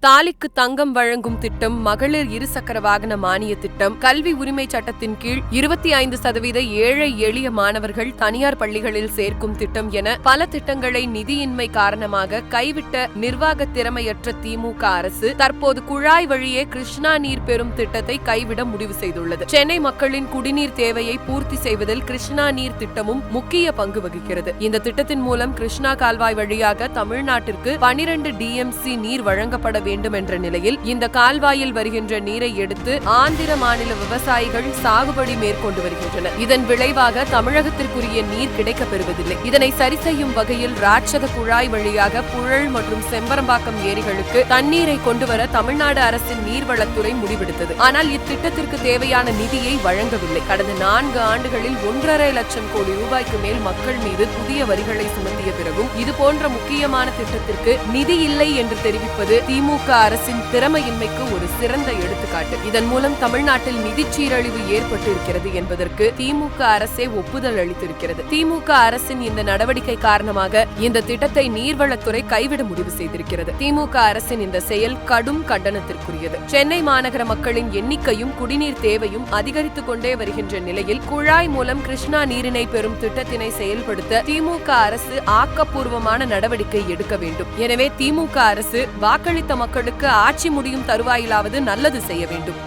தாலிக்கு தங்கம் வழங்கும் திட்டம், மகளிர் இருசக்கர வாகன மானிய திட்டம், கல்வி உரிமை சட்டத்தின் கீழ் 25% ஏழை எளிய மாணவர்கள் தனியார் பள்ளிகளில் சேர்க்கும் திட்டம் என பல திட்டங்களை நிதியின்மை காரணமாக கைவிட்ட நிர்வாக திறமையற்ற திமுக அரசு தற்போது குழாய் வழியே கிருஷ்ணா நீர் பெறும் திட்டத்தை கைவிட முடிவு செய்துள்ளது. சென்னை மக்களின் குடிநீர் தேவையை பூர்த்தி செய்வதில் கிருஷ்ணா நீர் திட்டமும் முக்கிய பங்கு வகிக்கிறது. இந்த திட்டத்தின் மூலம் கிருஷ்ணா கால்வாய் வழியாக தமிழ்நாட்டிற்கு 12 DMC நீர் வழங்கப்பட வேண்டும் என்ற நிலையில் இந்த கால்வாயில் வருகின்ற நீரை எடுத்து ஆந்திர மாநில விவசாயிகள் சாகுபடி மேற்கொண்டு வருகின்றனர். இதன் விளைவாக தமிழகத்திற்குரிய நீர் கிடைக்கப் பெறுவதில்லை. இதனை சரி செய்யும் வகையில் ராட்சத குழாய் வழியாக புழல் மற்றும் செம்பரம்பாக்கம் ஏரிகளுக்கு தண்ணீரை கொண்டுவர தமிழ்நாடு அரசின் நீர்வளத்துறை முடிவெடுத்தது. ஆனால் இத்திட்டத்திற்கு தேவையான நிதியை வழங்கவில்லை. கடந்த 4 ஆண்டுகளில் 1.5 லட்சம் கோடி ரூபாய்க்கு மேல் மக்கள் மீது புதிய வரிகளை சுமத்திய பிறகும் இதுபோன்ற முக்கியமான திட்டத்திற்கு நிதி இல்லை என்று தெரிவிப்பது திமுக அரசின் திறமையின்மைக்கு ஒரு சிறந்த எடுத்துக்காட்டு. இதன் மூலம் தமிழ்நாட்டில் நிதி சீரழிவு ஏற்பட்டிருக்கிறது என்பதற்கு திமுக அரசே ஒப்புதல் அளித்திருக்கிறது. திமுக அரசின் இந்த நடவடிக்கை காரணமாக இந்த திட்டத்தை நீர்வளத்துறை கைவிட முடிவு செய்திருக்கிறது. திமுக அரசின் இந்த செயல் கடும் கண்டனத்திற்குரியது. சென்னை மாநகர மக்களின் எண்ணிக்கையும் குடிநீர் தேவையும் அதிகரித்துக் கொண்டே வருகின்ற நிலையில் குழாய் மூலம் கிருஷ்ணா நீரினை பெறும் திட்டத்தினை செயல்படுத்த திமுக அரசு ஆக்கப்பூர்வமான நடவடிக்கை எடுக்க வேண்டும். எனவே திமுக அரசு வாக்களித்த மக்களுக்கு ஆட்சி முடியும் தருவாயிலாவது நல்லது செய்ய வேண்டும்.